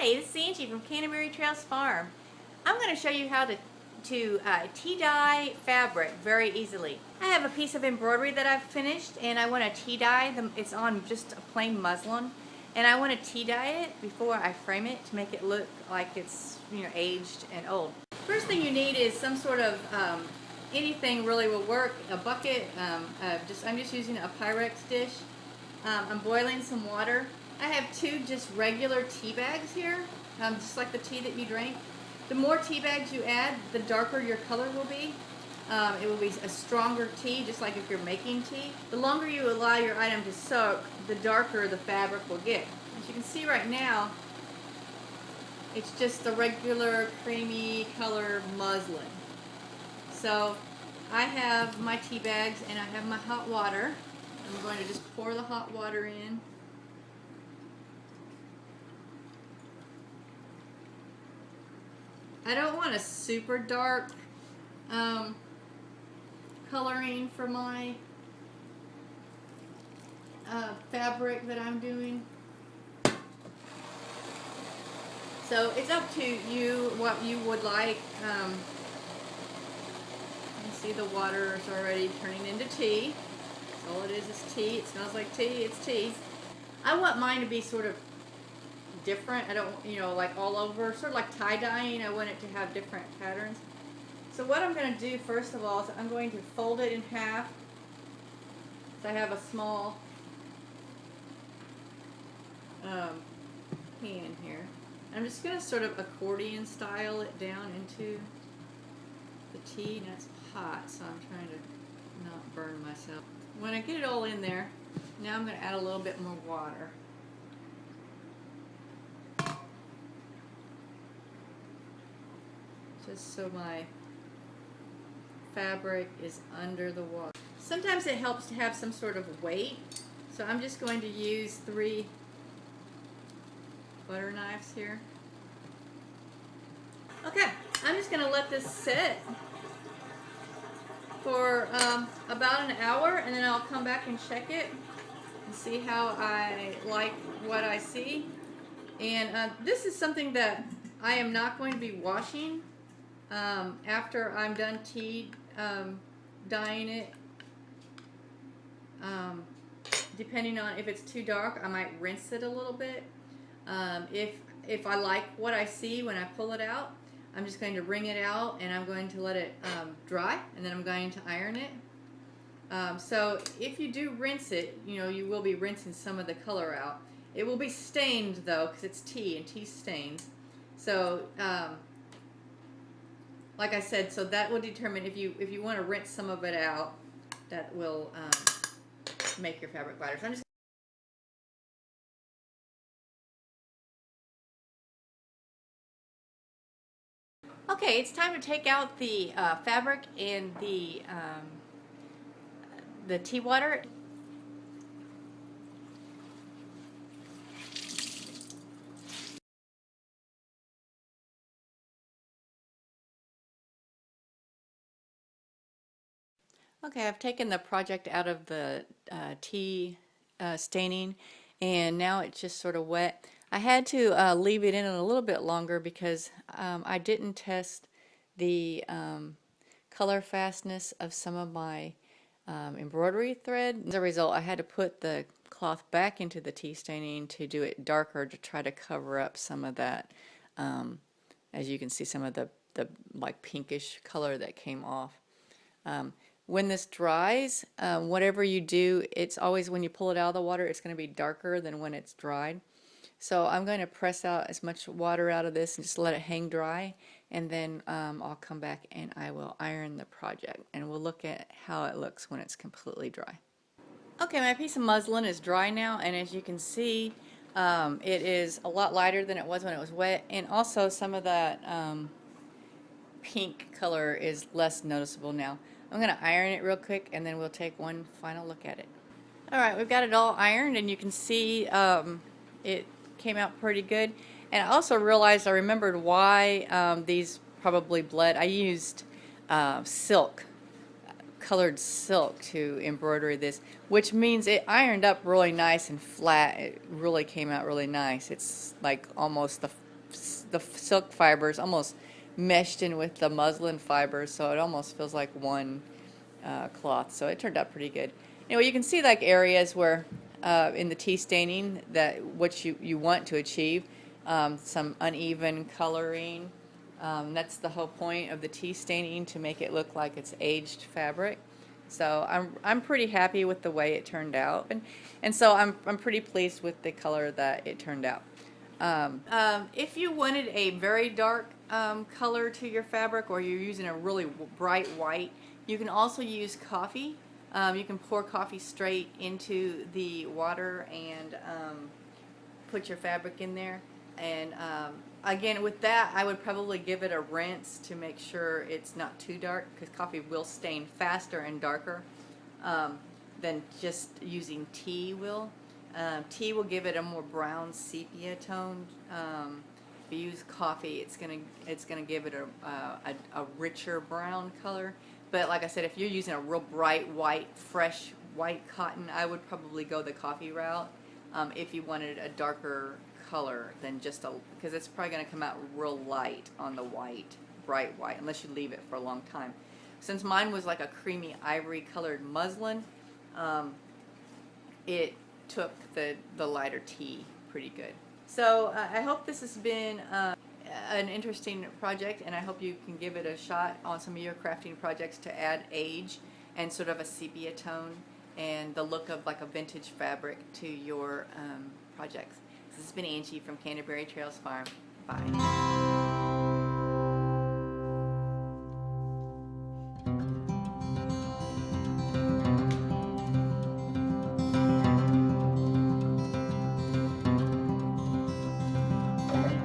Hi, this is Angie from Canterbury Trails Farm. I'm going to show you how to tea-dye fabric very easily. I have a piece of embroidery that I've finished and I want to tea-dye them. It's on just a plain muslin and I want to tea-dye it before I frame it to make it look like it's aged and old. First thing you need is some sort of anything really will work. A bucket, I'm just using a Pyrex dish. I'm boiling some water. I have two just regular tea bags here, just like the tea that you drink. The more tea bags you add, the darker your color will be. It will be a stronger tea, just like if you're making tea. The longer you allow your item to soak, the darker the fabric will get. As you can see right now, it's just a regular creamy color muslin. So I have my tea bags and I have my hot water. I'm going to just pour the hot water in. I don't want a super dark coloring for my fabric that I'm doing. So it's up to you what you would like. You can see the water is already turning into tea. All it is tea. It smells like tea. It's tea. I want mine to be sort of different. I don't, like all over, sort of like tie-dyeing. I want it to have different patterns. So what I'm going to do first of all is I'm going to fold it in half. So I have a small pan here. I'm just going to sort of accordion style it down into the tea. Now it's hot, so I'm trying to not burn myself. When I get it all in there, now I'm going to add a little bit more water. Just so my fabric is under the water. Sometimes it helps to have some sort of weight, so I'm just going to use 3 butter knives here. Okay, I'm just going to let this sit for about an hour, and then I'll come back and check it and see how I like what I see. And this is something that I am not going to be washing after I'm done dyeing it. Depending on if it's too dark, I might rinse it a little bit. If I like what I see when I pull it out, I'm just going to wring it out and I'm going to let it dry, and then I'm going to iron it. So if you do rinse it, you will be rinsing some of the color out. It will be stained though, because it's tea and tea stains. So like I said, so that will determine if you want to rinse some of it out. That will make your fabric lighter. So I'm just okay, it's time to take out the fabric and the tea water. Okay, I've taken the project out of the tea staining, and now it's just sort of wet. I had to leave it in a little bit longer because I didn't test the color fastness of some of my embroidery thread. As a result, I had to put the cloth back into the tea staining to do it darker to try to cover up some of that. As you can see, some of the like pinkish color that came off. When this dries, whatever you do, it's always when you pull it out of the water, it's going to be darker than when it's dried. So I'm going to press out as much water out of this and just let it hang dry, and then I'll come back and I will iron the project, and we'll look at how it looks when it's completely dry. Okay, my piece of muslin is dry now, and as you can see, it is a lot lighter than it was when it was wet, and also some of that pink color is less noticeable now. I'm going to iron it real quick, and then we'll take one final look at it. Alright, we've got it all ironed, and you can see it came out pretty good. And I also realized, I remembered why these probably bled. I used silk, colored silk to embroider this, which means it ironed up really nice and flat. It really came out really nice. It's like almost the silk fibers almost meshed in with the muslin fibers, so it almost feels like one cloth. So it turned out pretty good. Anyway, you can see like areas where in the tea staining that what you want to achieve, some uneven coloring. That's the whole point of the tea staining, to make it look like it's aged fabric. So I'm pretty happy with the way it turned out, and so I'm pretty pleased with the color that it turned out. If you wanted a very dark color to your fabric, or you're using a really bright white, you can also use coffee. You can pour coffee straight into the water and put your fabric in there. And again, with that, I would probably give it a rinse to make sure it's not too dark, because coffee will stain faster and darker than just using tea will. Tea will give it a more brown sepia tone. If you use coffee, it's gonna give it a richer brown color. But like I said, if you're using a real bright white, fresh white cotton, I would probably go the coffee route. If you wanted a darker color than just because it's probably going to come out real light on the white, bright white, unless you leave it for a long time. Since mine was like a creamy ivory colored muslin, it took the lighter tea pretty good. So I hope this has been an interesting project, and I hope you can give it a shot on some of your crafting projects to add age and sort of a sepia tone and the look of like a vintage fabric to your projects. This has been Angie from Canterbury Trails Farm. Bye.